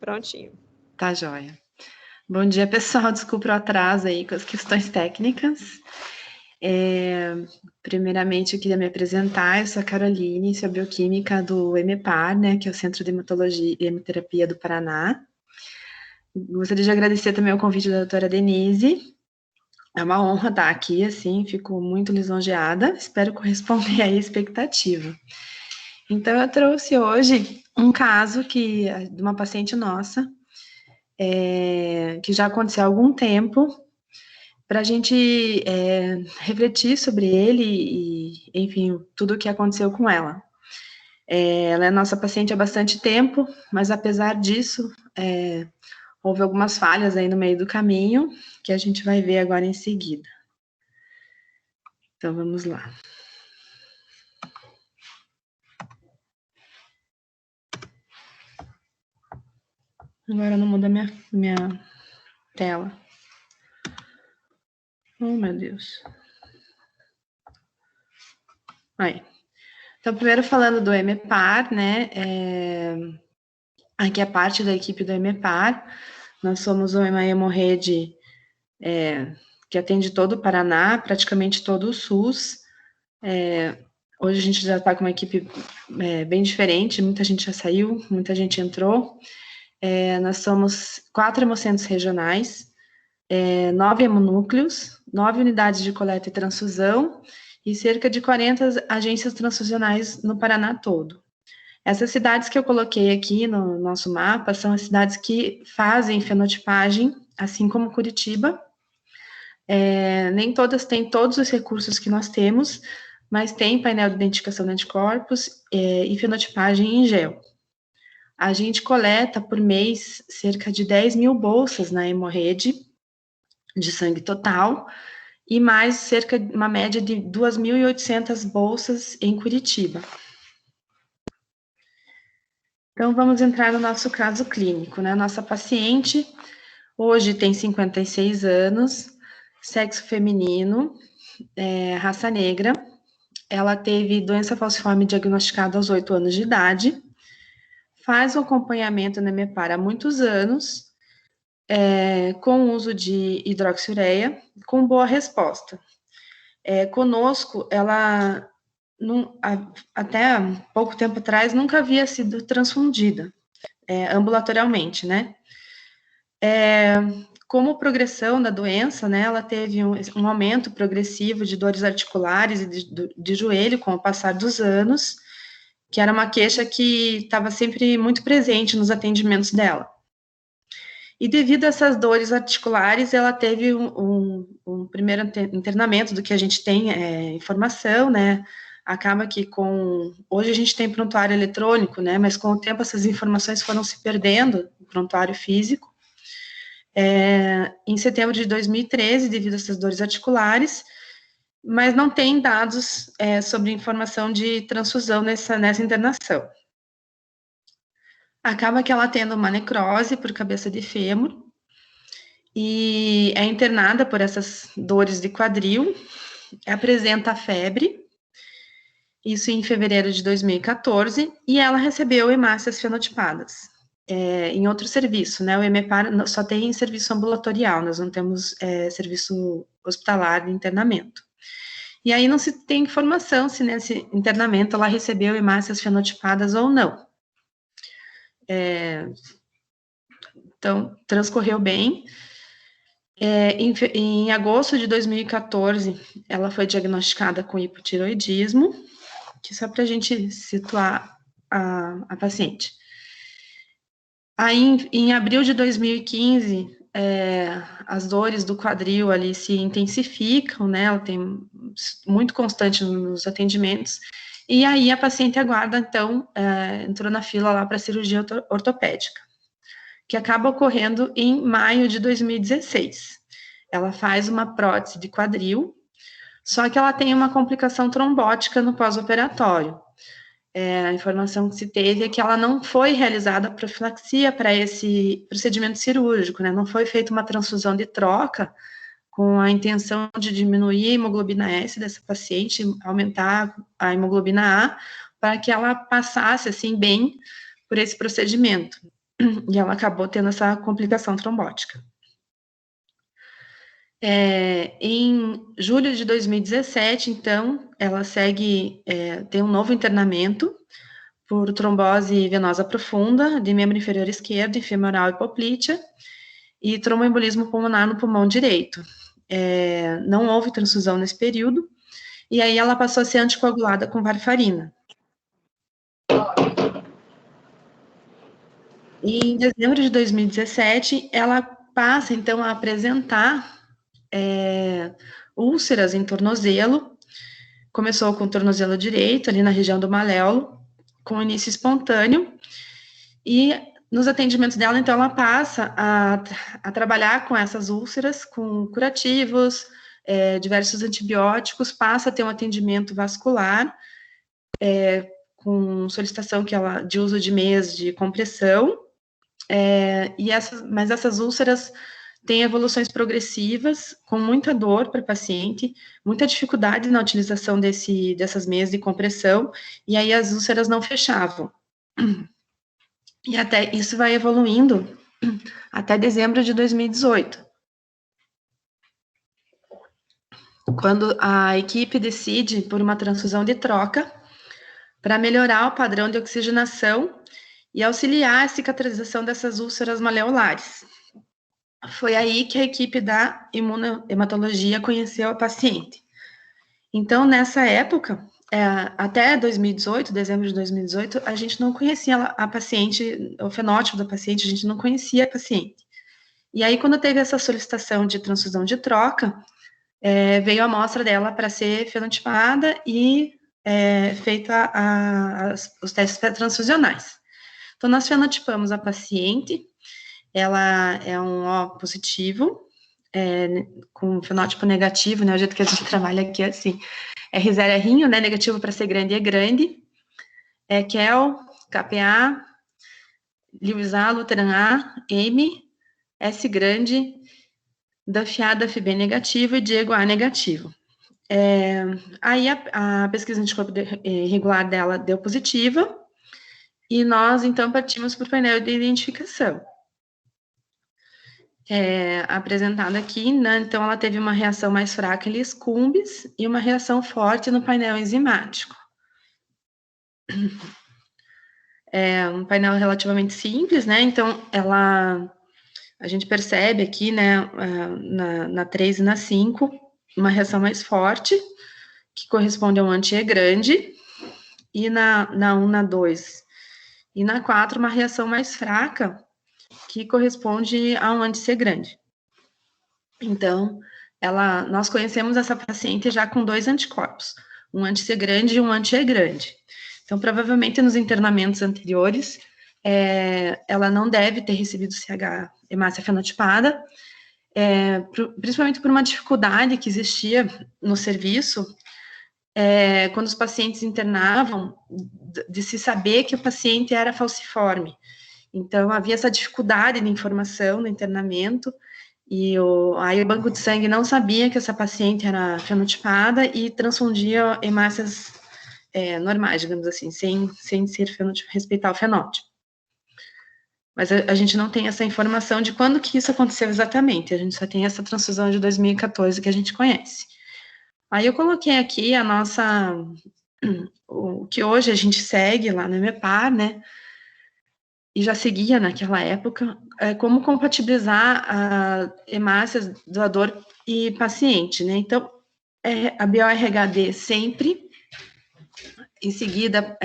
Prontinho. Tá joia. Bom dia, pessoal. Desculpa o atraso aí com as questões técnicas. Primeiramente, eu queria me apresentar. Eu sou a Caroline, sou bioquímica do EMEPAR, né, que é o Centro de Hematologia e Hemoterapia do Paraná. Gostaria de agradecer também o convite da doutora Denise. É uma honra estar aqui, assim, fico muito lisonjeada. Espero corresponder à expectativa. Então, eu trouxe hoje um caso de uma paciente nossa, que já aconteceu há algum tempo, para a gente refletir sobre ele e, enfim, tudo o que aconteceu com ela. Ela é nossa paciente há bastante tempo, mas apesar disso, houve algumas falhas aí no meio do caminho, que a gente vai ver agora em seguida. Então, vamos lá. Agora não muda minha tela. Oh, meu Deus. Aí. Então, primeiro falando do EMEPAR, né? Aqui é parte da equipe do EMEPAR. Nós somos uma hemorrede que atende todo o Paraná, praticamente todo o SUS. Hoje a gente já está com uma equipe bem diferente, muita gente já saiu, muita gente entrou. Nós somos 4 hemocentros regionais, 9 hemonúcleos, 9 unidades de coleta e transfusão e cerca de 40 agências transfusionais no Paraná todo. Essas cidades que eu coloquei aqui no nosso mapa são as cidades que fazem fenotipagem, assim como Curitiba. Nem todas têm todos os recursos que nós temos, mas tem painel de identificação de anticorpos e fenotipagem em gel. A gente coleta por mês cerca de 10 mil bolsas na hemorrede de sangue total e mais cerca de uma média de 2.800 bolsas em Curitiba. Então, vamos entrar no nosso caso clínico, né? Nossa paciente hoje tem 56 anos, sexo feminino, raça negra. Ela teve doença falciforme diagnosticada aos 8 anos de idade, faz o acompanhamento na EMEPAR há muitos anos, com uso de hidroxiureia, com boa resposta. Conosco, ela, até pouco tempo atrás, nunca havia sido transfundida, ambulatorialmente, né? Como progressão da doença, né, ela teve um aumento progressivo de dores articulares e de joelho com o passar dos anos, que era uma queixa que estava sempre muito presente nos atendimentos dela. E devido a essas dores articulares, ela teve um primeiro internamento do que a gente tem informação, né? Acaba que hoje a gente tem prontuário eletrônico, né? Mas com o tempo essas informações foram se perdendo no prontuário físico. Em setembro de 2013, devido a essas dores articulares, mas não tem dados sobre informação de transfusão nessa internação. Acaba que ela tendo uma necrose por cabeça de fêmur e é internada por essas dores de quadril, apresenta febre, isso em fevereiro de 2014, e ela recebeu hemácias fenotipadas. Em outro serviço, né? O EMEPAR só tem serviço ambulatorial, nós não temos serviço hospitalar de internamento. E aí não se tem informação se nesse internamento ela recebeu hemácias fenotipadas ou não. Então, transcorreu bem. Em agosto de 2014, ela foi diagnosticada com hipotiroidismo, que só para a gente situar a paciente. Aí, em abril de 2015, as dores do quadril ali se intensificam, né? Ela tem muito constante nos atendimentos. E aí a paciente aguarda, então, entrou na fila lá para cirurgia ortopédica, que acaba ocorrendo em maio de 2016. Ela faz uma prótese de quadril, só que ela tem uma complicação trombótica no pós-operatório. A informação que se teve é que ela não foi realizada a profilaxia para esse procedimento cirúrgico, né? Não foi feita uma transfusão de troca com a intenção de diminuir a hemoglobina S dessa paciente, aumentar a hemoglobina A, para que ela passasse, assim, bem por esse procedimento. e ela acabou tendo essa complicação trombótica. Em julho de 2017, então, ela tem um novo internamento por trombose venosa profunda de membro inferior esquerdo, femoral e poplítea, e tromboembolismo pulmonar no pulmão direito. Não houve transfusão nesse período, e aí ela passou a ser anticoagulada com varfarina. E em dezembro de 2017, ela passa, então, a apresentar úlceras em tornozelo. Começou com o tornozelo direito, ali na região do maléolo, com início espontâneo, e nos atendimentos dela, então, ela passa a trabalhar com essas úlceras, com curativos, diversos antibióticos, passa a ter um atendimento vascular, com solicitação de uso de meias de compressão, mas essas úlceras têm evoluções progressivas, com muita dor para o paciente, muita dificuldade na utilização dessas meias de compressão, e aí as úlceras não fechavam. E até isso vai evoluindo até dezembro de 2018, quando a equipe decide por uma transfusão de troca para melhorar o padrão de oxigenação e auxiliar a cicatrização dessas úlceras maleolares. Foi aí que a equipe da imunohematologia conheceu a paciente. Então, nessa época, até 2018, dezembro de 2018, a gente não conhecia a paciente, o fenótipo da paciente, a gente não conhecia a paciente. E aí, quando teve essa solicitação de transfusão de troca, veio a amostra dela para ser fenotipada e feita os testes transfusionais. Então, nós fenotipamos a paciente, ela é um O positivo, com fenótipo negativo, né, o jeito que a gente trabalha aqui é assim, R0 é rinho, né, negativo para ser grande é grande, QEL, KPA, Lewis A, Lutheran A, M, S grande, Duff A, Duff B negativo e Diego A negativo. Aí a pesquisa anticorpo regular dela deu positiva, e nós, então, partimos para o painel de identificação. Apresentada aqui, né? Então, ela teve uma reação mais fraca em Liscumbis e uma reação forte no painel enzimático. Um painel relativamente simples, né? Então, a gente percebe aqui, né, na 3 e na 5, uma reação mais forte, que corresponde a um anti-E grande, e na 1, na 2 e na 4, uma reação mais fraca, que corresponde a um anti-C grande. Então, nós conhecemos essa paciente já com 2 anticorpos, um anti-C grande e um anti-E grande. Então, provavelmente, nos internamentos anteriores, ela não deve ter recebido CH hemácia fenotipada, principalmente por uma dificuldade que existia no serviço, quando os pacientes internavam, de se saber que o paciente era falciforme. Então, havia essa dificuldade de informação no internamento, e aí o banco de sangue não sabia que essa paciente era fenotipada e transfundia hemácias normais, digamos assim, sem ser respeitar o fenótipo. Mas a gente não tem essa informação de quando que isso aconteceu exatamente, a gente só tem essa transfusão de 2014 que a gente conhece. Aí eu coloquei aqui o que hoje a gente segue lá no EMEPAR, né, e já seguia naquela época, como compatibilizar a hemácias doador e paciente, né? Então, a BioRHD sempre, em seguida,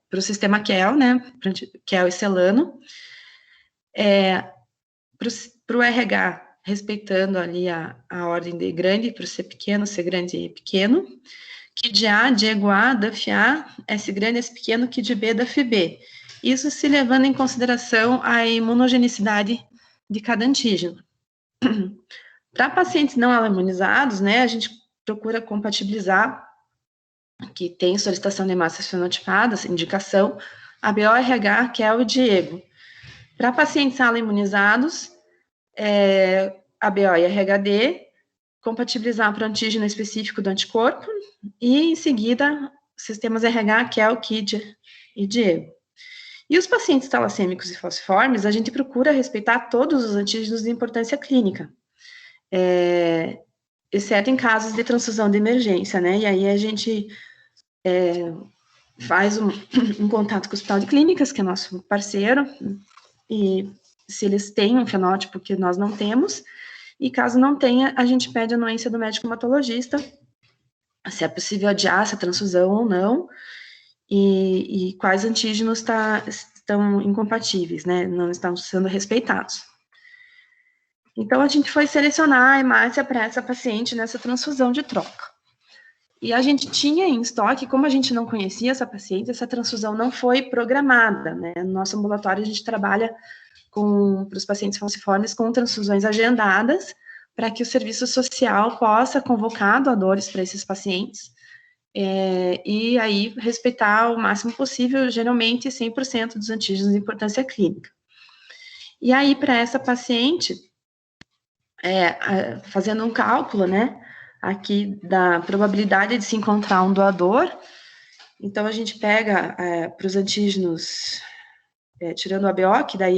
para o sistema QEL, né? QEL e Celano, para o RH, respeitando ali a ordem de grande para o C pequeno, C grande e pequeno, KID A, Diego A, Duff A, S grande, S pequeno, KID B, Duff B. Isso se levando em consideração a imunogenicidade de cada antígeno. Para pacientes não imunizados, né, a gente procura compatibilizar, que tem solicitação de hemácias fenotipadas, indicação, a BORH, QEL e Diego. Para pacientes imunizados, a BO e RHD, compatibilizar para o antígeno específico do anticorpo, e em seguida, sistemas RH, QEL, KID e Diego. E os pacientes talassêmicos e falciformes, a gente procura respeitar todos os antígenos de importância clínica, exceto em casos de transfusão de emergência, né? E aí a gente faz um contato com o Hospital de Clínicas, que é nosso parceiro, e se eles têm um fenótipo que nós não temos, e caso não tenha, a gente pede a anuência do médico hematologista, se é possível adiar essa transfusão ou não, e quais antígenos estão incompatíveis, né, não estão sendo respeitados. Então, a gente foi selecionar a hemácia para essa paciente nessa transfusão de troca. E a gente tinha em estoque, como a gente não conhecia essa paciente, essa transfusão não foi programada, né? No nosso ambulatório, a gente trabalha para os pacientes falciformes com transfusões agendadas, para que o serviço social possa convocar doadores para esses pacientes, e aí respeitar o máximo possível, geralmente 100% dos antígenos de importância clínica. E aí, para essa paciente, fazendo um cálculo, né, aqui da probabilidade de se encontrar um doador, então a gente pega para os antígenos, tirando o ABO, que daí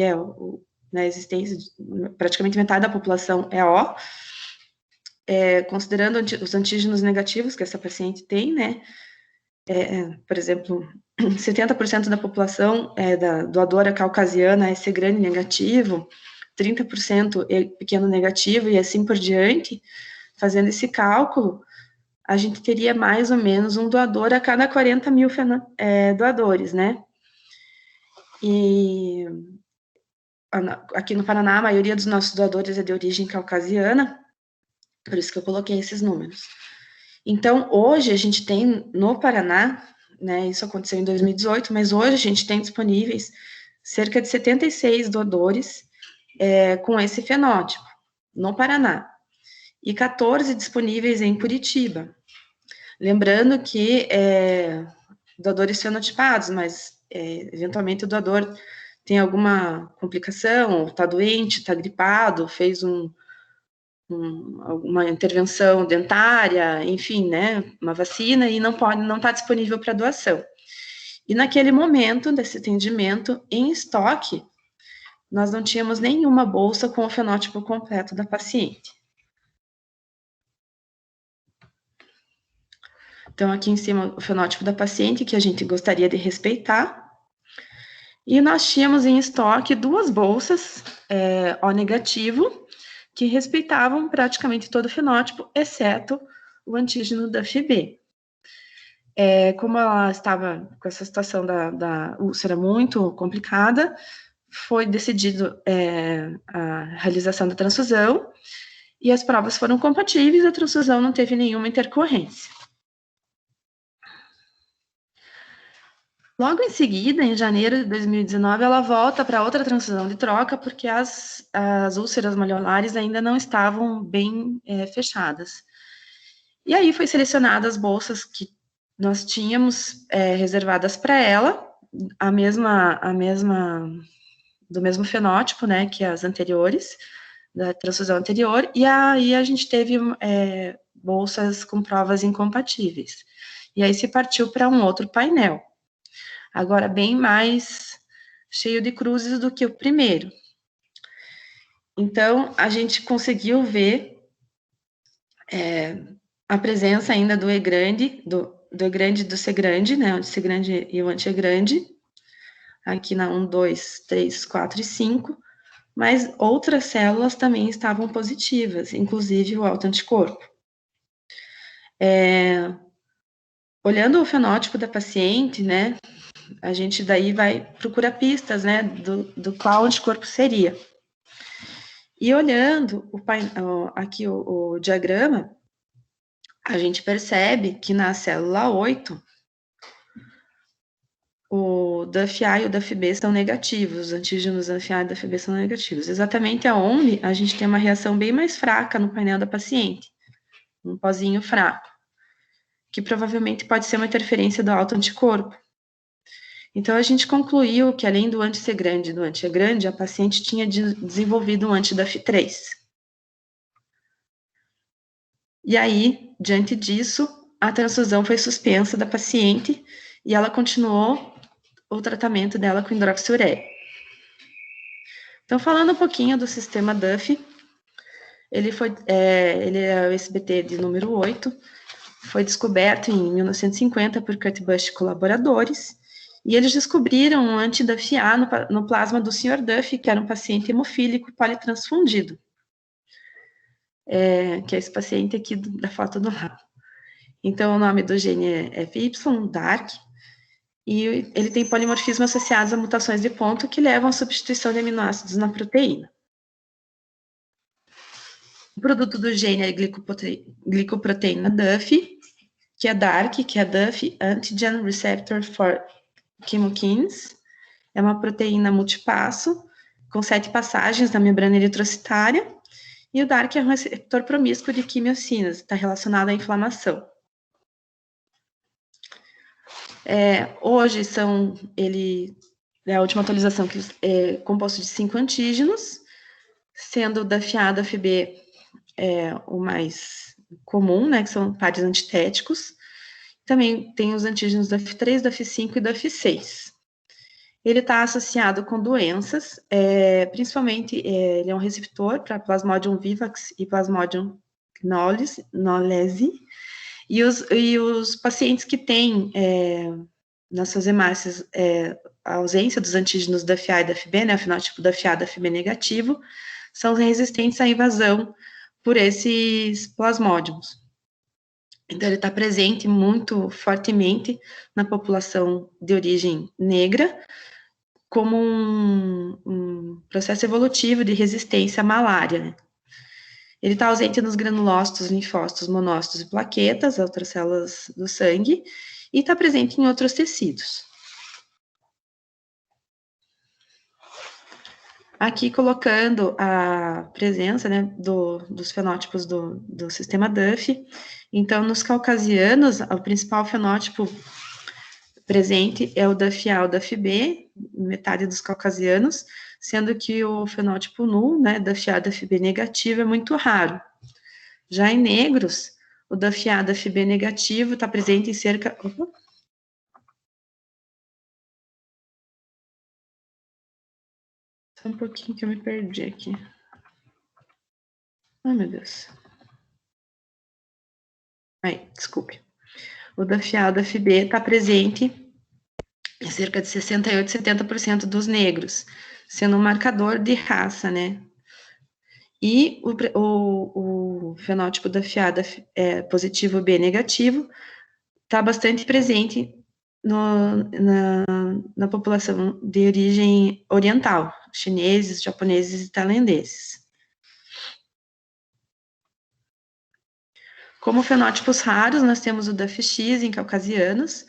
na existência, praticamente metade da população é O, considerando os antígenos negativos que essa paciente tem, né, por exemplo, 70% da população da doadora caucasiana é C-grande negativo, 30% é pequeno negativo e assim por diante. Fazendo esse cálculo, a gente teria mais ou menos um doador a cada 40 mil doadores, né? E aqui no Paraná, a maioria dos nossos doadores é de origem caucasiana, por isso que eu coloquei esses números. Então, hoje a gente tem no Paraná, né, isso aconteceu em 2018, mas hoje a gente tem disponíveis cerca de 76 doadores com esse fenótipo no Paraná, e 14 disponíveis em Curitiba. Lembrando que doadores fenotipados, mas eventualmente o doador tem alguma complicação, está doente, está gripado, fez uma intervenção dentária, enfim, né, uma vacina, e não está disponível para doação. E naquele momento desse atendimento, em estoque, nós não tínhamos nenhuma bolsa com o fenótipo completo da paciente. Então, aqui em cima, o fenótipo da paciente, que a gente gostaria de respeitar. E nós tínhamos em estoque 2 bolsas O negativo, que respeitavam praticamente todo o fenótipo, exceto o antígeno da FB. Como ela estava com essa situação da úlcera muito complicada, foi decidido a realização da transfusão, e as provas foram compatíveis, a transfusão não teve nenhuma intercorrência. Logo em seguida, em janeiro de 2019, ela volta para outra transfusão de troca, porque as úlceras malholares ainda não estavam bem fechadas. E aí foi selecionadas as bolsas que nós tínhamos reservadas para ela, do mesmo fenótipo, né, que as anteriores, da transfusão anterior, e aí a gente teve bolsas com provas incompatíveis. E aí se partiu para um outro painel, agora bem mais cheio de cruzes do que o primeiro. Então, a gente conseguiu ver a presença ainda do E grande, do E grande e do C grande, né, o C grande e o anti-E grande, aqui na 1, 2, 3, 4 e 5, mas outras células também estavam positivas, inclusive o autoanticorpo. Olhando o fenótipo da paciente, né, a gente daí vai procurar pistas, né, do qual anticorpo seria. E olhando aqui o diagrama, a gente percebe que na célula 8, o DAF-A e o DAF-B são negativos, os antígenos DAF-A e DAF-B são negativos, exatamente aonde a gente tem uma reação bem mais fraca no painel da paciente, um pozinho fraco, que provavelmente pode ser uma interferência do autoanticorpo. Então, a gente concluiu que, além do anti-C grande e do anti-E grande, a paciente tinha desenvolvido um anti-DAF3. E aí, diante disso, a transfusão foi suspensa da paciente e ela continuou o tratamento dela com hidroxiureia. Então, falando um pouquinho do sistema Duff, ele é o SBT de número 8, foi descoberto em 1950 por Kurt Busch e colaboradores, e eles descobriram um anti-Duff-A no plasma do Sr. Duff, que era um paciente hemofílico politransfundido, que é esse paciente aqui da foto do lado. Então, o nome do gene é FY, DARK, e ele tem polimorfismo associados a mutações de ponto que levam à substituição de aminoácidos na proteína. O produto do gene é a glicoproteína Duff, que é DARK, que é Duff Antigen Receptor for Chemokines. É uma proteína multipasso, com 7 passagens na membrana eritrocitária, e o DARK é um receptor promíscuo de quimiocinas, está relacionado à inflamação. Hoje a última atualização que é composto de 5 antígenos, sendo o DAF-A, DAF-B o mais comum, né, que são pares antitéticos. Também tem os antígenos DAF3, DAF5 e DAF6. Ele está associado com doenças, principalmente ele é um receptor para Plasmodium vivax e Plasmodium knowlesi, e os pacientes que têm nas suas hemácias a ausência dos antígenos DAF-A e DAF-B, né, o fenótipo DAF-A, DAF-B negativo, são resistentes à invasão por esses plasmódiums. Então, ele está presente muito fortemente na população de origem negra, como um processo evolutivo de resistência à malária, né? Ele está ausente nos granulócitos, linfócitos, monócitos e plaquetas, outras células do sangue, e está presente em outros tecidos. Aqui colocando a presença, né, dos fenótipos do sistema Duff. Então, nos caucasianos, o principal fenótipo presente é o DAF-A, o DAF-B, metade dos caucasianos, sendo que o fenótipo nulo, né, DAF-A, DAF-B negativo, é muito raro. Já em negros, o DAF-A, DAF-B negativo está presente em cerca... Opa. Só um pouquinho que eu me perdi aqui. Ai, meu Deus. Aí, desculpe. O DAF-A, DAF-B está presente em cerca de 68%, 70% dos negros, sendo um marcador de raça, né? E o fenótipo DAF-A positivo B negativo está bastante presente na população de origem oriental, chineses, japoneses e tailandeses. Como fenótipos raros, nós temos o DAF-X em caucasianos,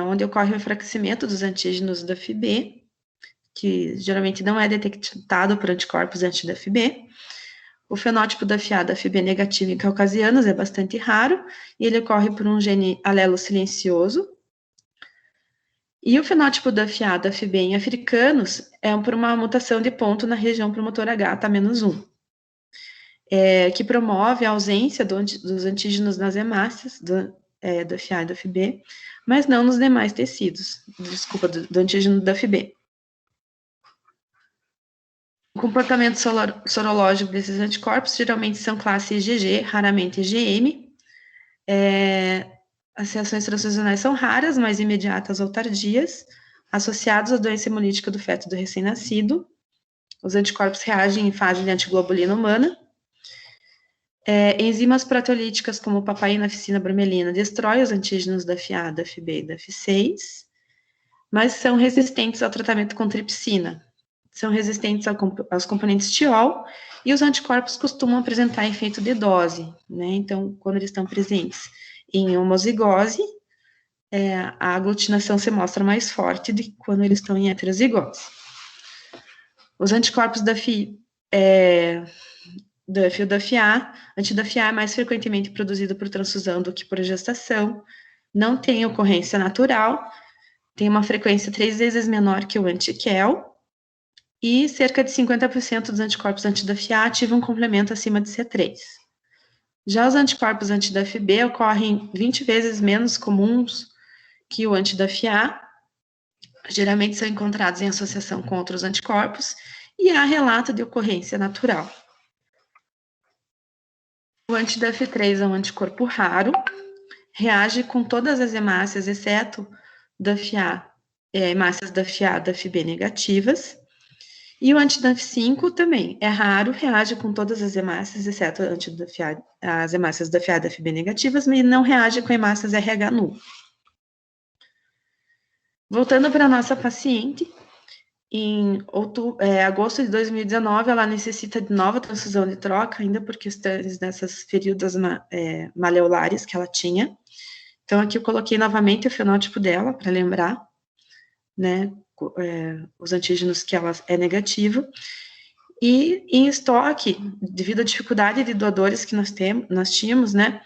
onde ocorre o enfraquecimento dos antígenos DAF-B, que geralmente não é detectado por anticorpos anti-DAF-B. O fenótipo DAF-A, DAF-B negativo em caucasianos é bastante raro, e ele ocorre por um gene alelo silencioso. E o fenótipo DAF-A, DAF-B em africanos é por uma mutação de ponto na região promotora H-1, que promove a ausência dos antígenos nas hemácias, DAF-A e DAF-B, mas não nos demais tecidos, do antígeno DAF-B. O comportamento sorológico desses anticorpos geralmente são classe IgG, raramente IgM. As reações transfusionais são raras, mas imediatas ou tardias, associados à doença hemolítica do feto do recém-nascido. Os anticorpos reagem em fase de antiglobulina humana. Enzimas proteolíticas como papaina, ficina, bromelina destroem os antígenos DAF-A, DAF-B e DAF6, mas são resistentes ao tratamento com tripsina. São resistentes aos componentes tiol, e os anticorpos costumam apresentar efeito de dose, né? Então, quando eles estão presentes em homozigose, a aglutinação se mostra mais forte do que quando eles estão em heterozigose. Os anticorpos DAF e DAF-A, anti-DAF-A é mais frequentemente produzido por transfusão do que por gestação, não tem ocorrência natural, tem uma frequência 3 vezes menor que o anti-QEL, e cerca de 50% dos anticorpos anti-DAF-A ativam um complemento acima de C3. Já os anticorpos anti-DAF-B ocorrem 20 vezes menos comuns que o anti-DAF-A, geralmente são encontrados em associação com outros anticorpos, e há relato de ocorrência natural. O anti-DAF3 é um anticorpo raro, reage com todas as hemácias, exceto DAF-A, hemácias DAF-A, DAF-B negativas. E o anti-DAF5 também é raro, reage com todas as hemácias, exceto as hemácias DAF-A, DAF-B negativas, mas não reage com hemácias RH nulo. Voltando para a nossa paciente, em agosto de 2019, ela necessita de nova transfusão de troca, ainda por questões dessas feridas maleolares que ela tinha. Então, aqui eu coloquei novamente o fenótipo dela, para lembrar, né, os antígenos que ela é negativa. E em estoque, devido à dificuldade de doadores que nós tínhamos, né,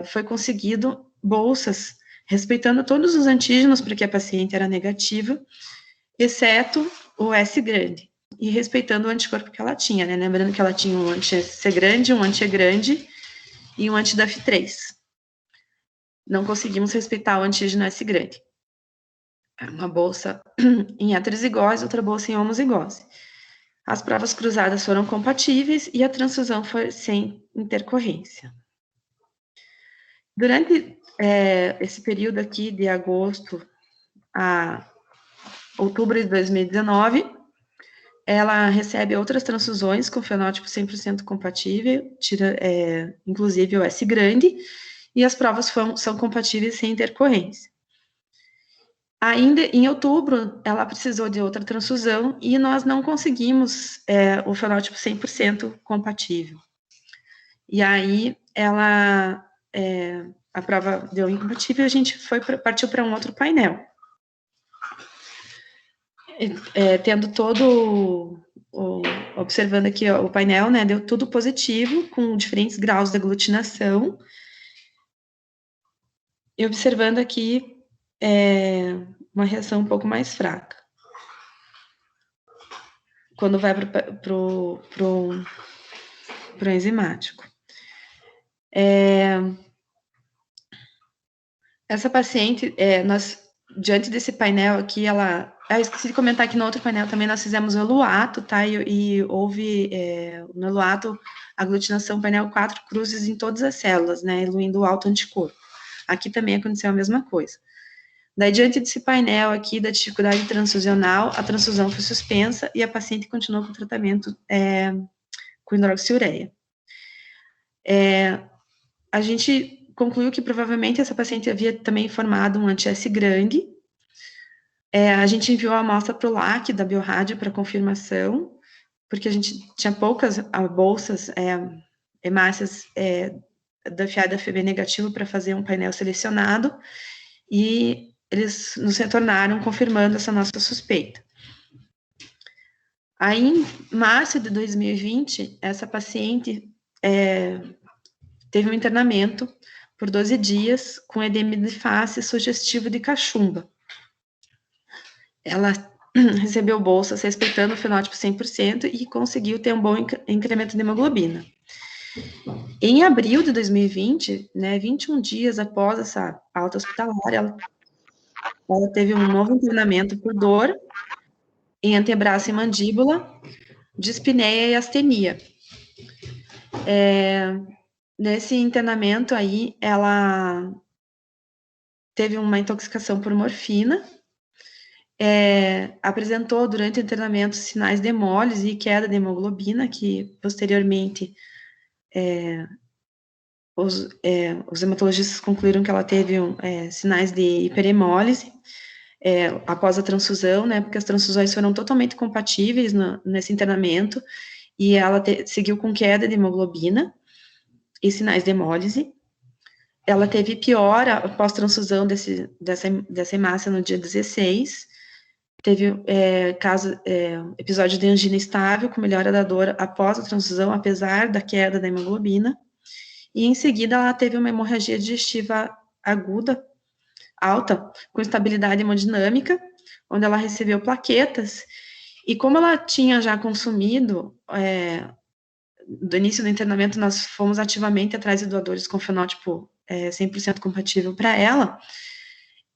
foi conseguido bolsas, respeitando todos os antígenos, porque a paciente era negativa, exceto o S grande, e respeitando o anticorpo que ela tinha, né? Lembrando que ela tinha um anti-C grande, um anti-E grande e um anti-DAF3. Não conseguimos respeitar o antígeno S grande. Uma bolsa em heterozigose, outra bolsa em homozigose. As provas cruzadas foram compatíveis e a transfusão foi sem intercorrência. Durante esse período aqui, de agosto a outubro de 2019, ela recebe outras transfusões com fenótipo 100% compatível, inclusive o S grande, e as provas são compatíveis sem intercorrência. Ainda em outubro, ela precisou de outra transfusão e nós não conseguimos o fenótipo 100% compatível. E aí, a prova deu incompatível e a gente partiu para um outro painel. Tendo observando aqui o painel, né, deu tudo positivo, com diferentes graus de aglutinação. E observando aqui uma reação um pouco mais fraca. Quando vai para o enzimático. Essa paciente, diante desse painel aqui, eu esqueci de comentar que no outro painel também nós fizemos o eluato, tá? E houve, no eluato, aglutinação painel 4 cruzes em todas as células, né? Eluindo o alto anticorpo. Aqui também aconteceu a mesma coisa. Daí, diante desse painel aqui da dificuldade transfusional, a transfusão foi suspensa e a paciente continuou com o tratamento com hidroxiureia. A gente concluiu que provavelmente essa paciente havia também formado um anti-S grande. A gente enviou a amostra para o LAC da Biorádio para confirmação, porque a gente tinha poucas bolsas, hemácias DAF-A e DAF-B negativo para fazer um painel selecionado, e eles nos retornaram confirmando essa nossa suspeita. Aí, em março de 2020, essa paciente teve um internamento por 12 dias com edema de face sugestivo de cachumba. Ela recebeu bolsas respeitando o fenótipo 100% e conseguiu ter um bom incremento de hemoglobina. Em abril de 2020, né, 21 dias após essa alta hospitalar, ela teve um novo internamento por dor em antebraço e mandíbula, dispneia e astenia. Nesse internamento aí, ela teve uma intoxicação por morfina, apresentou durante o internamento sinais de hemólise e queda de hemoglobina, que posteriormente os hematologistas concluíram que ela teve sinais de hiperhemólise após a transfusão, né, porque as transfusões foram totalmente compatíveis nesse internamento, e ela seguiu com queda de hemoglobina e sinais de hemólise. Ela teve piora após transfusão dessa hemácia no dia 16, teve episódio de angina estável, com melhora da dor após a transfusão, apesar da queda da hemoglobina, e em seguida ela teve uma hemorragia digestiva aguda, alta, com estabilidade hemodinâmica, onde ela recebeu plaquetas, e como ela tinha já consumido, do início do internamento, nós fomos ativamente atrás de doadores com fenótipo 100% compatível para ela,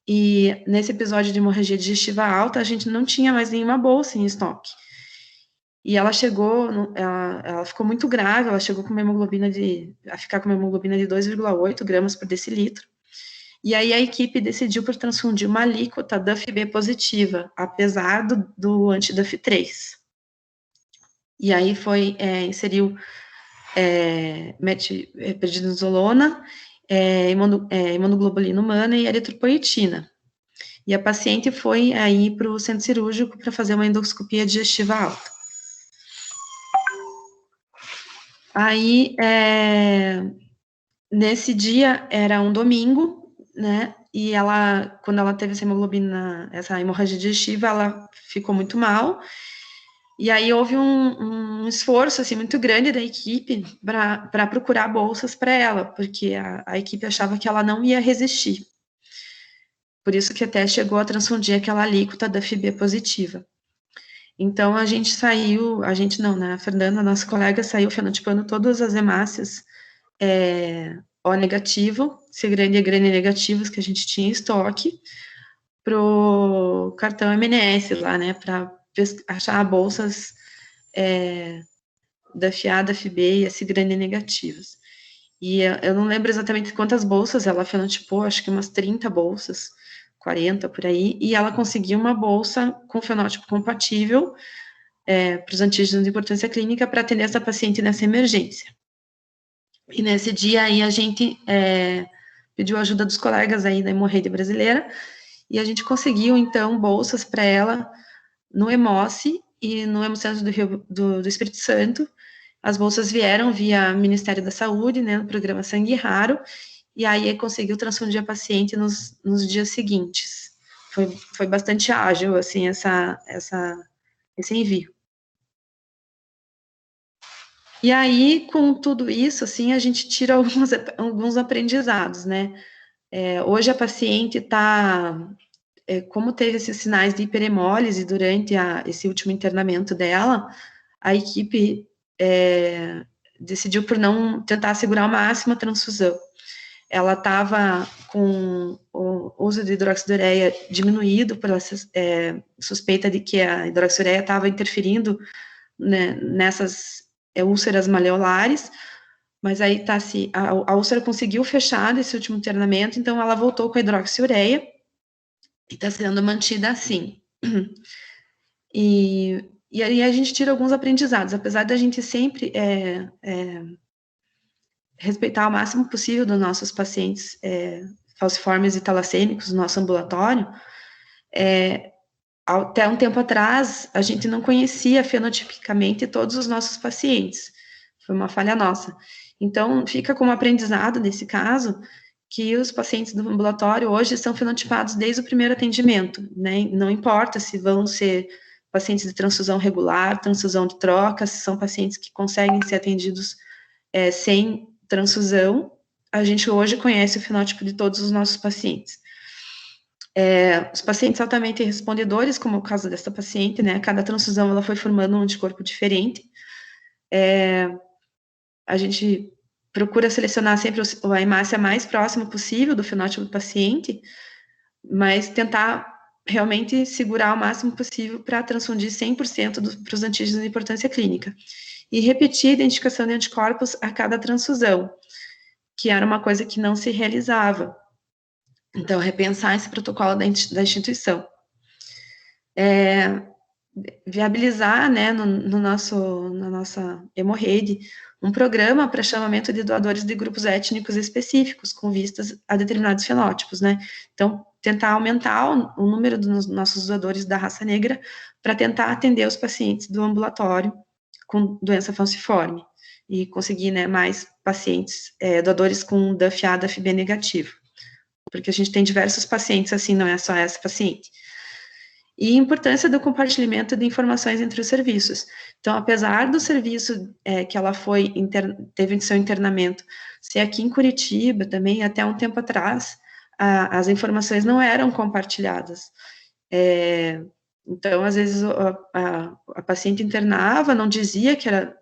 e nesse episódio de hemorragia digestiva alta, a gente não tinha mais nenhuma bolsa em estoque. E ela chegou, ela ficou muito grave, ela chegou com uma hemoglobina a ficar com uma hemoglobina de 2,8 gramas por decilitro. E aí a equipe decidiu por transfundir uma alíquota DUF-B positiva, apesar do anti-DUF3. E aí inseriu prednisolona, imunoglobulina humana e eritropoetina. E a paciente foi aí para o centro cirúrgico para fazer uma endoscopia digestiva alta. Aí, nesse dia, era um domingo, né, e quando ela teve essa hemoglobina, essa hemorragia digestiva, ela ficou muito mal, e aí houve um esforço, assim, muito grande da equipe para procurar bolsas para ela, porque a equipe achava que ela não ia resistir. Por isso que até chegou a transfundir aquela alíquota da FB positiva. Então, a gente não, né, a Fernanda, nossa colega, saiu fenotipando todas as hemácias O negativo, C grande e grande negativos que a gente tinha em estoque, pro cartão MNS lá, né, para achar bolsas da FA, da FB e S grande negativos. E eu não lembro exatamente quantas bolsas ela fenotipou, acho que umas 30 bolsas, 40 por aí, e ela conseguiu uma bolsa com fenótipo compatível para os antígenos de importância clínica para atender essa paciente nessa emergência. E nesse dia aí a gente pediu ajuda dos colegas aí da hemorroide brasileira e a gente conseguiu, então, bolsas para ela no Hemoce e no Hemocentro do Espírito Santo. As bolsas vieram via Ministério da Saúde, né, no programa Sangue Raro, e aí conseguiu transfundir a paciente nos dias seguintes. Foi bastante ágil, assim, esse envio. E aí, com tudo isso, assim, a gente tira alguns aprendizados, né? Hoje a paciente está, como teve esses sinais de hiperemólise durante esse último internamento dela, a equipe decidiu por não tentar segurar ao máximo a transfusão. Ela estava com o uso de hidroxidureia diminuído por essa suspeita de que a hidroxidureia estava interferindo, né, nessas úlceras maleolares, mas aí a úlcera conseguiu fechar nesse último internamento, então ela voltou com a hidroxiureia e está sendo mantida assim. E aí a gente tira alguns aprendizados, apesar da gente sempre respeitar o máximo possível dos nossos pacientes falciformes e talassêmicos no nosso ambulatório, até um tempo atrás, a gente não conhecia fenotipicamente todos os nossos pacientes. Foi uma falha nossa. Então, fica como aprendizado, nesse caso, que os pacientes do ambulatório hoje são fenotipados desde o primeiro atendimento, né? Não importa se vão ser pacientes de transfusão regular, transfusão de troca, se são pacientes que conseguem ser atendidos sem transfusão, a gente hoje conhece o fenótipo de todos os nossos pacientes. Os pacientes altamente respondedores, como o caso dessa paciente, né, cada transfusão ela foi formando um anticorpo diferente. A gente procura selecionar sempre a hemácia mais próxima possível do fenótipo do paciente, mas tentar realmente segurar o máximo possível para transfundir 100% para os antígenos de importância clínica. E repetir a identificação de anticorpos a cada transfusão, que era uma coisa que não se realizava. Então, repensar esse protocolo da instituição. Viabilizar, né, na nossa hemorrede, um programa para chamamento de doadores de grupos étnicos específicos, com vistas a determinados fenótipos, né? Então, tentar aumentar o número dos nossos doadores da raça negra para tentar atender os pacientes do ambulatório com doença falciforme e conseguir, né, mais pacientes, doadores com DUF-A, DUF-B negativo. Porque a gente tem diversos pacientes assim, não é só essa paciente. E a importância do compartilhamento de informações entre os serviços. Então, apesar do serviço que ela teve seu internamento ser aqui em Curitiba também, até um tempo atrás, as informações não eram compartilhadas. Então, às vezes, a paciente internava, não dizia que era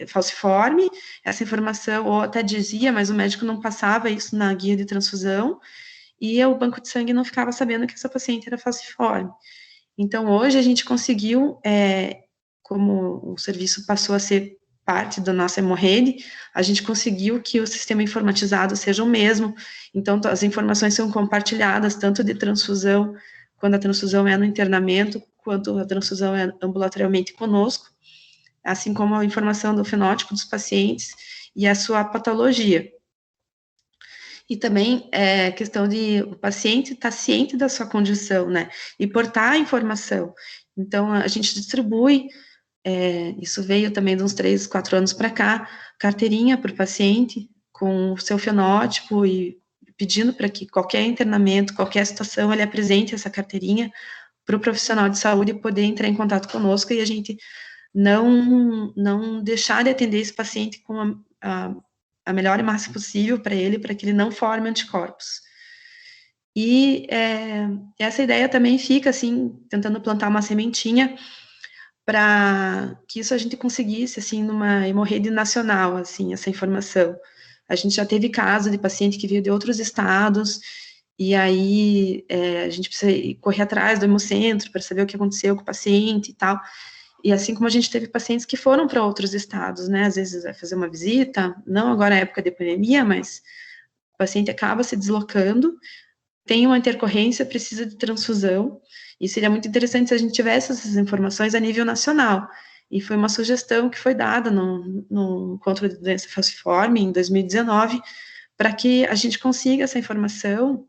falciforme, essa informação, ou até dizia, mas o médico não passava isso na guia de transfusão, e o banco de sangue não ficava sabendo que essa paciente era falciforme. Então, hoje a gente conseguiu, como o serviço passou a ser parte da nossa hemorrede, a gente conseguiu que o sistema informatizado seja o mesmo, então as informações são compartilhadas, tanto de transfusão, quando a transfusão é no internamento, quanto a transfusão é ambulatorialmente conosco, assim como a informação do fenótipo dos pacientes e a sua patologia. E também é questão de o paciente estar ciente da sua condição, né? E portar a informação. Então, a gente distribui, isso veio também de uns 3, 4 anos para cá, carteirinha para o paciente, com o seu fenótipo e pedindo para que qualquer internamento, qualquer situação, ele apresente essa carteirinha para o profissional de saúde poder entrar em contato conosco e a gente não deixar de atender esse paciente com a melhor massa possível para que ele não forme anticorpos. E essa ideia também fica, assim, tentando plantar uma sementinha para que isso a gente conseguisse, assim, numa hemorrede nacional, assim, essa informação. A gente já teve caso de paciente que veio de outros estados, e aí a gente precisa correr atrás do hemocentro para saber o que aconteceu com o paciente e tal. E assim como a gente teve pacientes que foram para outros estados, né? Às vezes vai fazer uma visita, não agora na época de pandemia, mas o paciente acaba se deslocando, tem uma intercorrência, precisa de transfusão, e seria muito interessante se a gente tivesse essas informações a nível nacional. E foi uma sugestão que foi dada no encontro de doença falciforme, em 2019, para que a gente consiga essa informação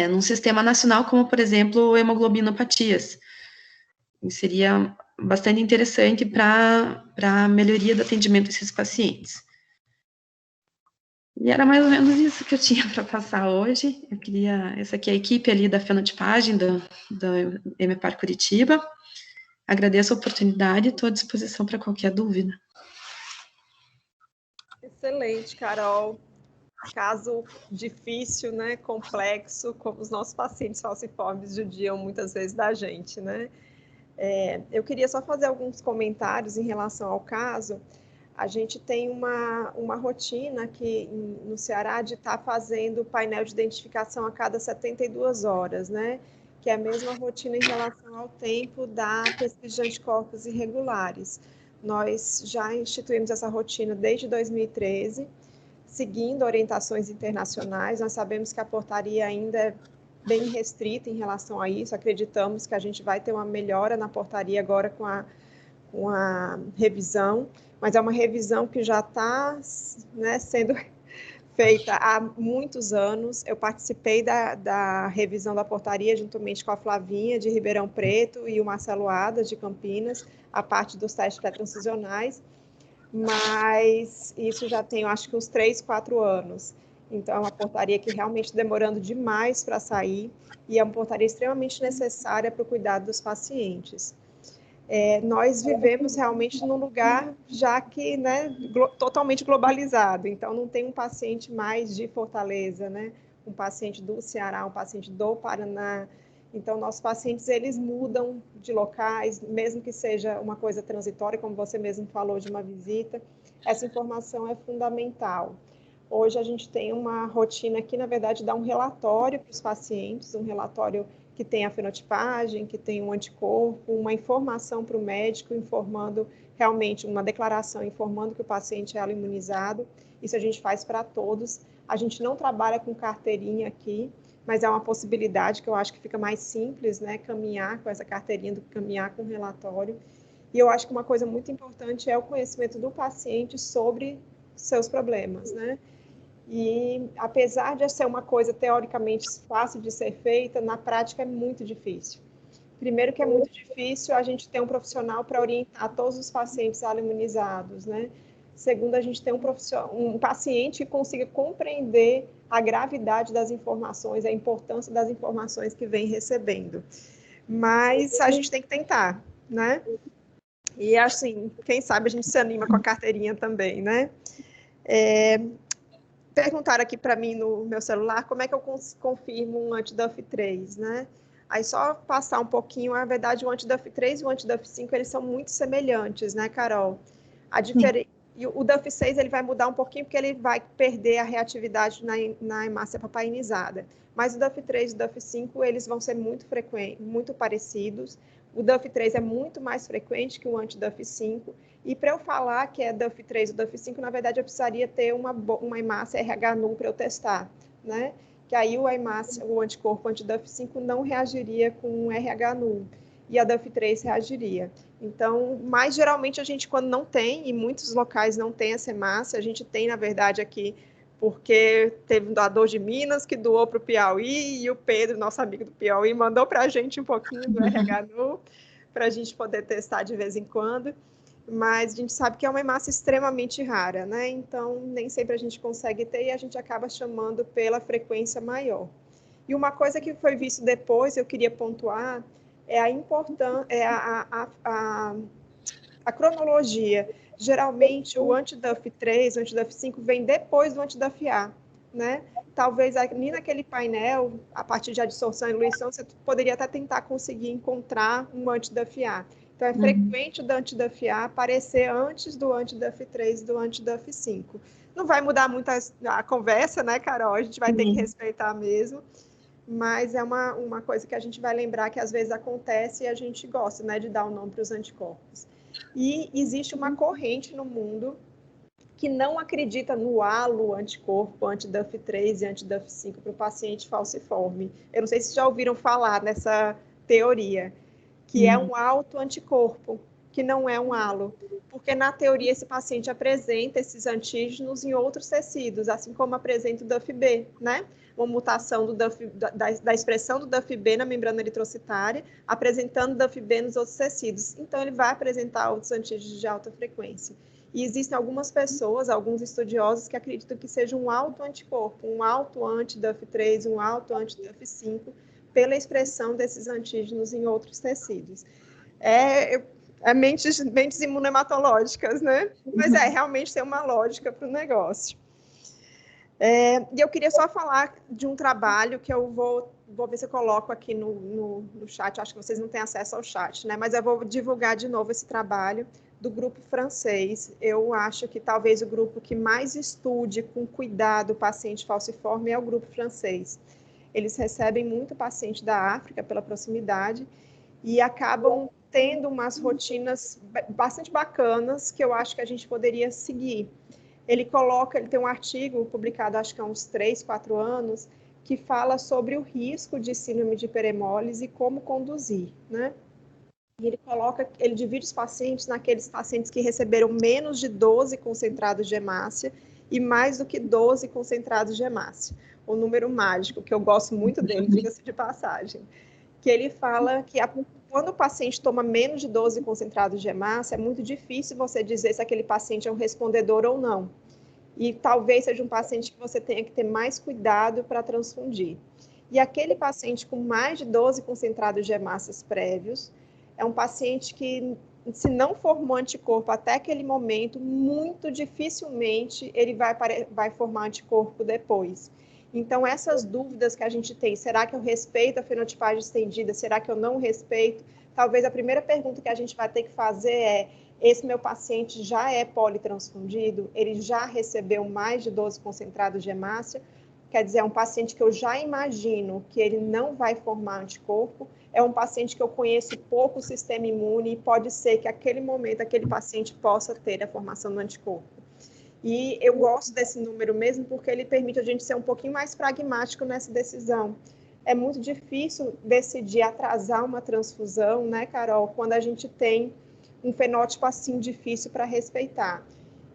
num sistema nacional, como, por exemplo, hemoglobinopatias. E seria bastante interessante para a melhoria do atendimento desses pacientes. E era mais ou menos isso que eu tinha para passar hoje. Eu queria, essa aqui é a equipe ali da fenotipagem do MPAR Curitiba. Agradeço a oportunidade e estou à disposição para qualquer dúvida. Excelente, Carol. Caso difícil, né, complexo, como os nossos pacientes falciformes judiam muitas vezes da gente, né? Eu queria só fazer alguns comentários em relação ao caso. A gente tem uma rotina aqui no Ceará de estar fazendo painel de identificação a cada 72 horas, né? Que é a mesma rotina em relação ao tempo da pesquisa de anticorpos irregulares. Nós já instituímos essa rotina desde 2013, seguindo orientações internacionais. Nós sabemos que a portaria ainda é bem restrita em relação a isso. Acreditamos que a gente vai ter uma melhora na portaria agora com a revisão, mas é uma revisão que já está, né, sendo feita há muitos anos. Eu participei da revisão da portaria juntamente com a Flavinha, de Ribeirão Preto, e o Marcelo Adas, de Campinas, a parte dos testes pré-transicionais, mas isso já tem, acho que uns 3, 4 anos. Então, é uma portaria que realmente demorando demais para sair, e é uma portaria extremamente necessária para o cuidado dos pacientes. Nós vivemos realmente num lugar já que, né, totalmente globalizado, então não tem um paciente mais de Fortaleza, né, um paciente do Ceará, um paciente do Paraná. Então, nossos pacientes, eles mudam de locais, mesmo que seja uma coisa transitória, como você mesmo falou, de uma visita, essa informação é fundamental. Hoje a gente tem uma rotina que, na verdade, dá um relatório para os pacientes, um relatório que tem a fenotipagem, que tem um anticorpo, uma informação para o médico informando realmente, uma declaração informando que o paciente é imunizado. Isso a gente faz para todos. A gente não trabalha com carteirinha aqui, mas é uma possibilidade que eu acho que fica mais simples, né, caminhar com essa carteirinha do que caminhar com o relatório. E eu acho que uma coisa muito importante é o conhecimento do paciente sobre seus problemas, né? E apesar de ser uma coisa teoricamente fácil de ser feita, na prática é muito difícil. Primeiro que é muito difícil a gente ter um profissional para orientar todos os pacientes imunizados, né? Segundo, a gente tem um paciente que consiga compreender a gravidade das informações, a importância das informações que vem recebendo. Mas a gente tem que tentar, né? E assim, quem sabe a gente se anima com a carteirinha também, né? Perguntaram aqui para mim no meu celular como é que eu confirmo um anti-DUF3, né? Aí só passar um pouquinho, na verdade o anti-DUF3 e o anti-DUF5, eles são muito semelhantes, né, Carol? E o DUF6 ele vai mudar um pouquinho porque ele vai perder a reatividade na hemácia papainizada. Mas o DUF3 e o DUF5 eles vão ser muito frequentes, muito parecidos. O DUF3 é muito mais frequente que o anti-DUF5. E para eu falar que é DUF3 ou DUF5, na verdade eu precisaria ter uma hemácia RH null para eu testar, né? Que aí o anticorpo anti-DUF5 não reagiria com um RH null e a DUF3 reagiria. Então, mas geralmente a gente, quando não tem, e muitos locais não tem essa hemácia, a gente tem, na verdade, aqui, porque teve um doador de Minas que doou para o Piauí, e o Pedro, nosso amigo do Piauí, mandou para a gente um pouquinho do RH null, para a gente poder testar de vez em quando, mas a gente sabe que é uma hemácia extremamente rara, né? Então, nem sempre a gente consegue ter e a gente acaba chamando pela frequência maior. E uma coisa que foi visto depois, eu queria pontuar, é a importância, a cronologia. Geralmente, o anti-DUF3, o anti-DUF5 vem depois do anti-DUF-A, né? Talvez ali naquele painel, a partir de adsorção e eluição, você poderia até tentar conseguir encontrar um anti-DUF-A. Então, é frequente o anti-DUF-A aparecer antes do anti-DUF3 e do anti-DUF5. Não vai mudar muito a conversa, né, Carol? A gente vai ter que respeitar mesmo. Mas é uma coisa que a gente vai lembrar que às vezes acontece e a gente gosta, né, de dar o nome para os anticorpos. E existe uma corrente no mundo que não acredita no halo anticorpo, anti-DUF3 e anti-DUF5 para o paciente falciforme. Eu não sei se já ouviram falar nessa teoria, que é um autoanticorpo, que não é um halo. Porque, na teoria, esse paciente apresenta esses antígenos em outros tecidos, assim como apresenta o DUF-B, né? Uma mutação da expressão do DUF-B na membrana eritrocitária, apresentando DUF-B nos outros tecidos. Então, ele vai apresentar outros antígenos de alta frequência. E existem algumas pessoas, alguns estudiosos, que acreditam que seja um autoanticorpo, um auto-anti-DUF3, um auto-anti-DUF5, pela expressão desses antígenos em outros tecidos. Mentes imunematológicas, né? Mas realmente tem uma lógica para o negócio. E eu queria só falar de um trabalho que eu vou ver se eu coloco aqui no chat, acho que vocês não têm acesso ao chat, né? Mas eu vou divulgar de novo esse trabalho do grupo francês. Eu acho que talvez o grupo que mais estude com cuidado o paciente falciforme é o grupo francês. Eles recebem muito paciente da África pela proximidade e acabam tendo umas rotinas bastante bacanas que eu acho que a gente poderia seguir. Ele tem um artigo publicado, acho que há uns 3, 4 anos, que fala sobre o risco de síndrome de hiperemólise e como conduzir, né? E ele divide os pacientes naqueles pacientes que receberam menos de 12 concentrados de hemácia e mais do que 12 concentrados de hemácia. O número mágico, que eu gosto muito dele, diga-se de passagem. Que ele fala que quando o paciente toma menos de 12 concentrados de hemácia, é muito difícil você dizer se aquele paciente é um respondedor ou não. E talvez seja um paciente que você tenha que ter mais cuidado para transfundir. E aquele paciente com mais de 12 concentrados de hemácias prévios, é um paciente que, se não formou anticorpo até aquele momento, muito dificilmente ele vai formar anticorpo depois. Então, essas dúvidas que a gente tem, será que eu respeito a fenotipagem estendida, será que eu não respeito? Talvez a primeira pergunta que a gente vai ter que fazer é, esse meu paciente já é politransfundido? Ele já recebeu mais de 12 concentrados de hemácia? Quer dizer, é um paciente que eu já imagino que ele não vai formar anticorpo, é um paciente que eu conheço pouco o sistema imune e pode ser que naquele momento aquele paciente possa ter a formação do anticorpo. E eu gosto desse número mesmo porque ele permite a gente ser um pouquinho mais pragmático nessa decisão. É muito difícil decidir atrasar uma transfusão, né, Carol, quando a gente tem um fenótipo assim difícil para respeitar.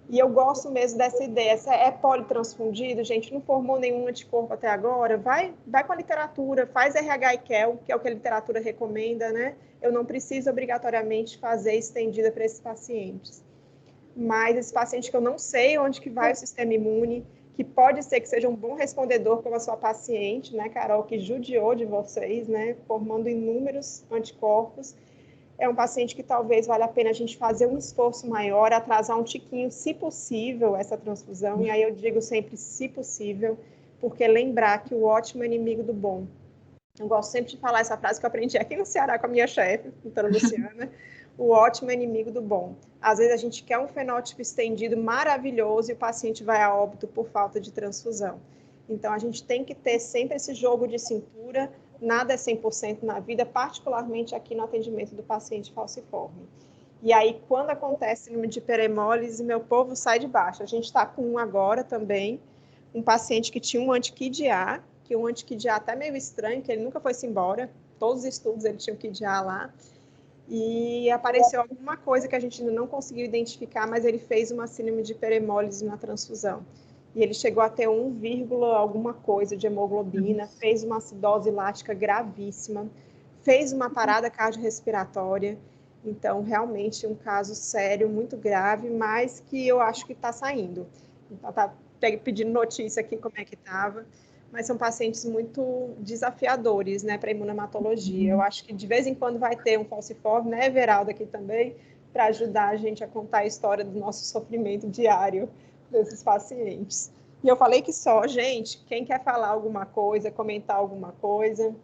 E eu gosto mesmo dessa ideia. É politransfundido, gente, não formou nenhum anticorpo até agora, vai com a literatura, faz RH e QEL, que é o que a literatura recomenda, né? Eu não preciso obrigatoriamente fazer estendida para esses pacientes. Mas esse paciente que eu não sei onde que vai o sistema imune, que pode ser que seja um bom respondedor como a sua paciente, né, Carol, que judiou de vocês, né, formando inúmeros anticorpos, é um paciente que talvez valha a pena a gente fazer um esforço maior, atrasar um tiquinho, se possível, essa transfusão. E aí eu digo sempre, se possível, porque lembrar que o ótimo é inimigo do bom. Eu gosto sempre de falar essa frase que eu aprendi aqui no Ceará com a minha chefe, doutora Luciana. o ótimo é inimigo do bom. Às vezes a gente quer um fenótipo estendido maravilhoso e o paciente vai a óbito por falta de transfusão. Então, a gente tem que ter sempre esse jogo de cintura, nada é 100% na vida, particularmente aqui no atendimento do paciente falciforme. E aí, quando acontece síndrome de hiperemólise, meu povo sai de baixo. A gente está com um agora também, um paciente que tinha um anti-KID-A, que um anti-KID-A até meio estranho, que ele nunca foi-se embora, todos os estudos ele tinha o KID-A lá, e apareceu alguma coisa que a gente ainda não conseguiu identificar, mas ele fez uma síndrome de hiperemólise na transfusão. E ele chegou a ter 1, alguma coisa de hemoglobina, fez uma acidose lática gravíssima, fez uma parada cardiorrespiratória. Então, realmente, um caso sério, muito grave, mas que eu acho que está saindo. Então, está pedindo notícia aqui como é que estava. Mas são pacientes muito desafiadores, né, para a imunohematologia. Eu acho que de vez em quando vai ter um falciforme, né, Everaldo, aqui também, para ajudar a gente a contar a história do nosso sofrimento diário desses pacientes. E eu falei que só, gente, quem quer falar alguma coisa, comentar alguma coisa?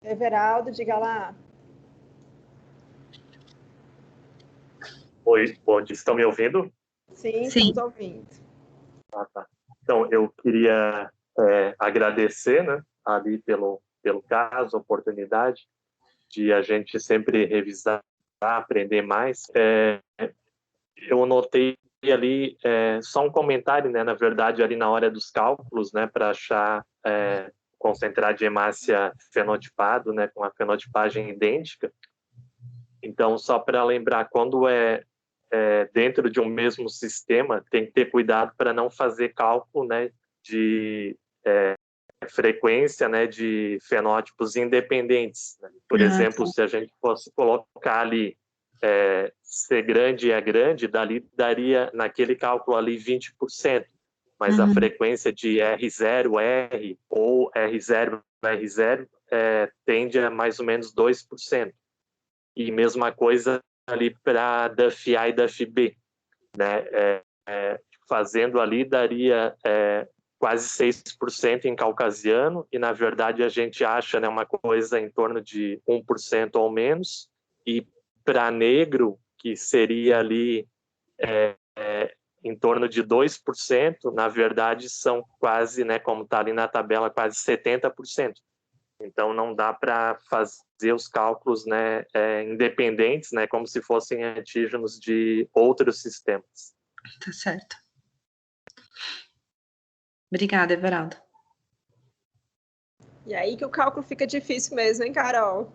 Everaldo, diga lá. Oi, bom dia, estão me ouvindo? Sim, estamos ouvindo. Ah, tá. Então, eu queria agradecer, né, ali pelo caso, a oportunidade de a gente sempre revisar, aprender mais. Eu notei ali só um comentário, né, na verdade, ali na hora dos cálculos, né, para achar concentrado de hemácia fenotipado, né, com a fenotipagem idêntica. Então, só para lembrar, quando dentro de um mesmo sistema, tem que ter cuidado para não fazer cálculo, né, de frequência, né, de fenótipos independentes, né? Por exemplo, se a gente fosse colocar ali C grande é grande, dali daria naquele cálculo ali 20%, mas a frequência de R0R ou R0R0 tende a mais ou menos 2%. E mesma coisa ali para DAF-A e DAF-B, né? Fazendo ali daria quase 6% em caucasiano, e na verdade a gente acha, né, uma coisa em torno de 1% ou menos, e para negro, que seria ali em torno de 2%, na verdade são quase, né, como está ali na tabela, quase 70%. Então não dá para fazer os cálculos, né, independentes, né, como se fossem antígenos de outros sistemas. Tá certo. Obrigada, Everaldo. E aí que o cálculo fica difícil mesmo, hein, Carol?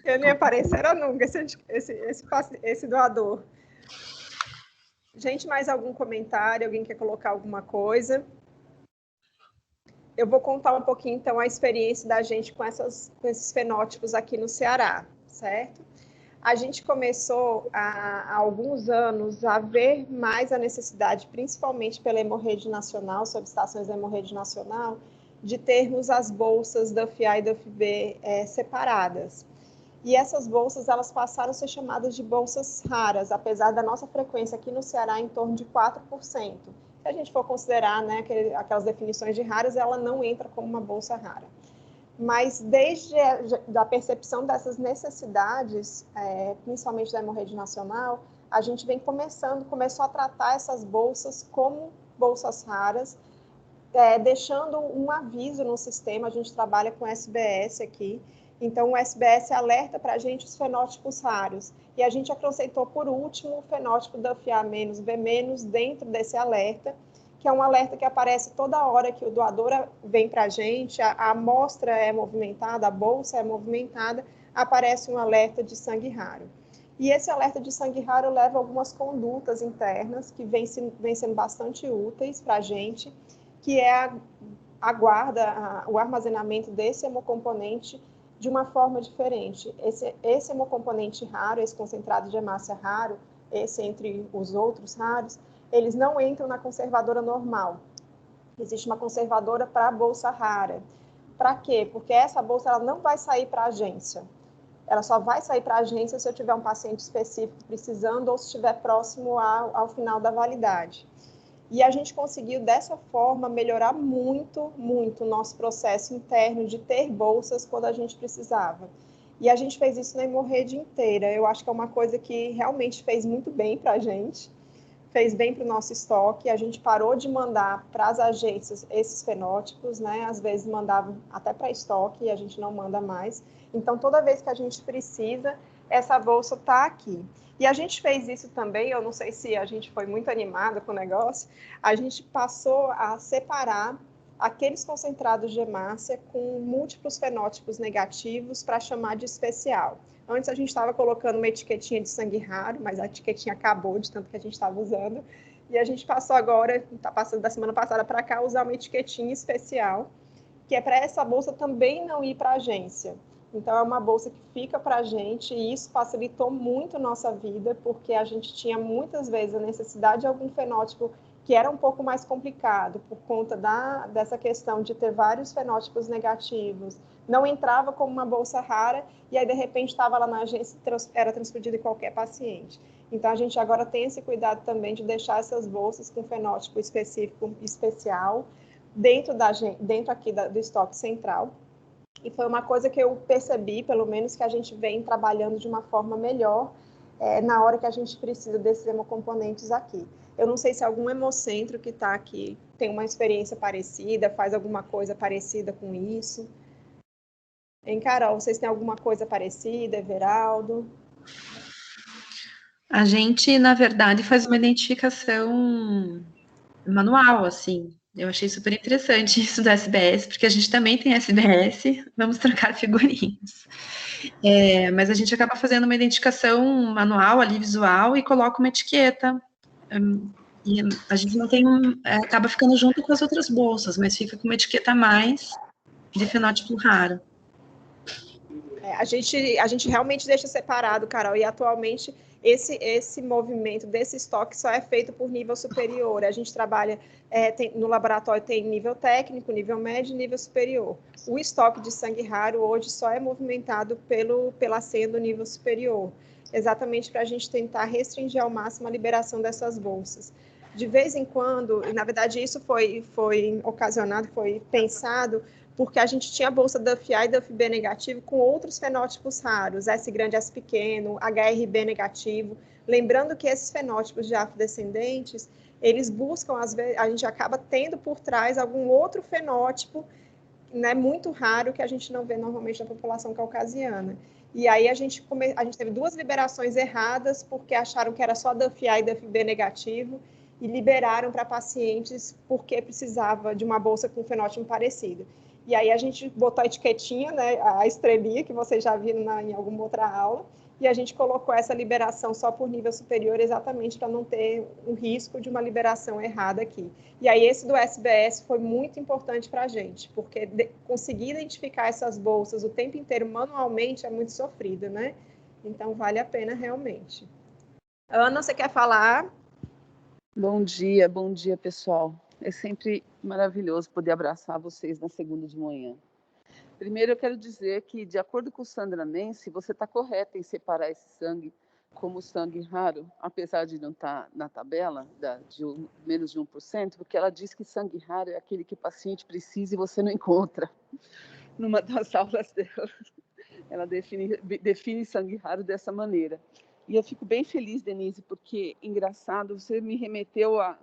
Eu nem aparecerá nunca esse doador. Gente, mais algum comentário? Alguém quer colocar alguma coisa? Eu vou contar um pouquinho, então, a experiência da gente com esses fenótipos aqui no Ceará, certo? A gente começou há alguns anos a ver mais a necessidade, principalmente pela hemorragia nacional, solicitações da hemorragia nacional, de termos as bolsas DAF-A e DAF-B separadas. E essas bolsas, elas passaram a ser chamadas de bolsas raras, apesar da nossa frequência aqui no Ceará em torno de 4%. Se a gente for considerar, né, aquelas definições de raras, ela não entra como uma bolsa rara. Mas desde a percepção dessas necessidades, principalmente da hemorragia nacional, a gente começou a tratar essas bolsas como bolsas raras, deixando um aviso no sistema. A gente trabalha com SBS aqui, então o SBS alerta para a gente os fenótipos raros, e a gente acrescentou por último o fenótipo DAF-A-B- dentro desse alerta, que é um alerta que aparece toda hora que o doador vem para a gente, a amostra é movimentada, a bolsa é movimentada, aparece um alerta de sangue raro. E esse alerta de sangue raro leva a algumas condutas internas que vêm sendo bastante úteis para a gente, que é a guarda, o armazenamento desse hemocomponente de uma forma diferente. Esse hemocomponente raro, esse concentrado de hemácia raro, esse entre os outros raros, eles não entram na conservadora normal. Existe uma conservadora para a bolsa rara. Para quê? Porque essa bolsa ela não vai sair para a agência. Ela só vai sair para a agência se eu tiver um paciente específico precisando ou se estiver próximo ao final da validade. E a gente conseguiu, dessa forma, melhorar muito, muito o nosso processo interno de ter bolsas quando a gente precisava. E a gente fez isso na Hemorrede inteira. Eu acho que é uma coisa que realmente fez muito bem para a gente, fez bem para o nosso estoque. A gente parou de mandar para as agências esses fenótipos, né? Às vezes mandava até para estoque e a gente não manda mais. Então, toda vez que a gente precisa, essa bolsa está aqui. E a gente fez isso também, eu não sei se a gente foi muito animada com o negócio, a gente passou a separar aqueles concentrados de hemácia com múltiplos fenótipos negativos para chamar de especial. Antes a gente estava colocando uma etiquetinha de sangue raro, mas a etiquetinha acabou de tanto que a gente estava usando. E a gente passou agora, está passando da semana passada para cá, usar uma etiquetinha especial, que é para essa bolsa também não ir para a agência. Então, é uma bolsa que fica para a gente e isso facilitou muito a nossa vida, porque a gente tinha muitas vezes a necessidade de algum fenótipo que era um pouco mais complicado, por conta dessa questão de ter vários fenótipos negativos. Não entrava como uma bolsa rara e aí, de repente, estava lá na agência e era transferido em qualquer paciente. Então, a gente agora tem esse cuidado também de deixar essas bolsas com fenótipo específico, especial, dentro aqui do estoque central. E foi uma coisa que eu percebi, pelo menos, que a gente vem trabalhando de uma forma melhor na hora que a gente precisa desses hemocomponentes aqui. Eu não sei se algum hemocentro que está aqui tem uma experiência parecida, faz alguma coisa parecida com isso. Hein, Carol, vocês têm alguma coisa parecida, Everaldo? A gente, na verdade, faz uma identificação manual, assim. Eu achei super interessante isso do SBS, porque a gente também tem SBS, vamos trocar figurinhas. Mas a gente acaba fazendo uma identificação manual ali, visual, e coloca uma etiqueta. E a gente não tem acaba ficando junto com as outras bolsas, mas fica com uma etiqueta a mais de fenótipo raro. A gente realmente deixa separado, Carol, e atualmente esse movimento desse estoque só é feito por nível superior. A gente trabalha, no laboratório tem nível técnico, nível médio e nível superior. O estoque de sangue raro hoje só é movimentado pela senha do nível superior, exatamente para a gente tentar restringir ao máximo a liberação dessas bolsas. De vez em quando, e na verdade isso foi ocasionado, foi pensado porque a gente tinha a bolsa DUFI e DUFB negativo com outros fenótipos raros, S grande, S pequeno, HRB negativo. Lembrando que esses fenótipos de afrodescendentes, eles buscam, às vezes, a gente acaba tendo por trás algum outro fenótipo, né, muito raro que a gente não vê normalmente na população caucasiana. E aí a gente teve 2 liberações erradas, porque acharam que era só DUFI e DUFB negativo, e liberaram para pacientes porque precisava de uma bolsa com fenótipo parecido. E aí a gente botou a etiquetinha, né, a estrelinha que vocês já viram em alguma outra aula, e a gente colocou essa liberação só por nível superior, exatamente para não ter o risco de uma liberação errada aqui. E aí esse do SBS foi muito importante para a gente, porque conseguir identificar essas bolsas o tempo inteiro manualmente é muito sofrido, né? Então vale a pena realmente. Ana, você quer falar? Bom dia, pessoal. É sempre maravilhoso poder abraçar vocês na segunda de manhã. Primeiro, eu quero dizer que, de acordo com Sandra Nancy, você está correta em separar esse sangue como sangue raro, apesar de não estar na tabela de menos de 1%, porque ela diz que sangue raro é aquele que o paciente precisa e você não encontra. Numa das aulas dela, ela define sangue raro dessa maneira. E eu fico bem feliz, Denise, porque, engraçado, você me remeteu a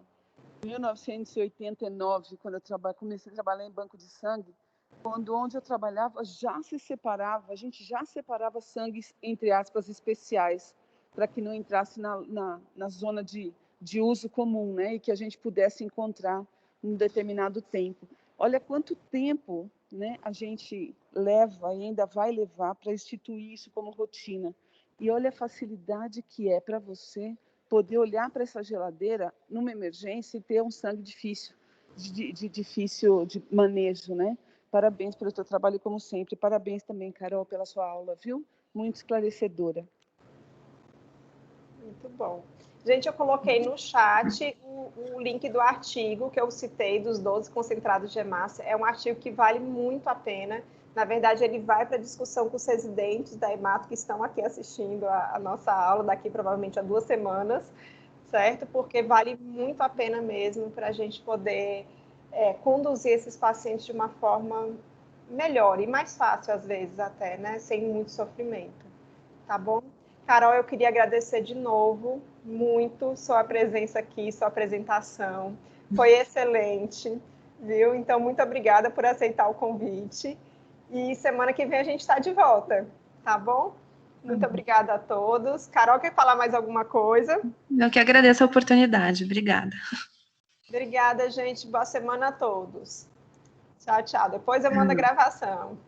1989, quando eu comecei a trabalhar em banco de sangue, onde eu trabalhava a gente já separava sangues, entre aspas, especiais, para que não entrasse na zona de uso comum, né? E que a gente pudesse encontrar num determinado tempo. Olha quanto tempo, né, a gente leva e ainda vai levar para instituir isso como rotina. E olha a facilidade que é para você poder olhar para essa geladeira numa emergência e ter um sangue difícil de manejo, né? Parabéns pelo teu trabalho, como sempre. Parabéns também, Carol, pela sua aula, viu? Muito esclarecedora. Muito bom. Gente, eu coloquei no chat o link do artigo que eu citei, dos 12 concentrados de hemácia. É um artigo que vale muito a pena. Na verdade, ele vai para discussão com os residentes da Hemato que estão aqui assistindo a nossa aula, daqui provavelmente a 2 semanas. certo? Porque vale muito a pena mesmo para a gente poder conduzir esses pacientes de uma forma melhor e mais fácil, às vezes, até, né? Sem muito sofrimento, tá bom? Carol, eu queria agradecer de novo muito sua presença aqui, sua apresentação. Foi excelente, viu? Então, muito obrigada por aceitar o convite. E semana que vem a gente está de volta, tá bom? Muito obrigada a todos. Carol, quer falar mais alguma coisa? Eu que agradeço a oportunidade. Obrigada. Obrigada, gente. Boa semana a todos. Tchau, tchau. Depois eu mando a gravação.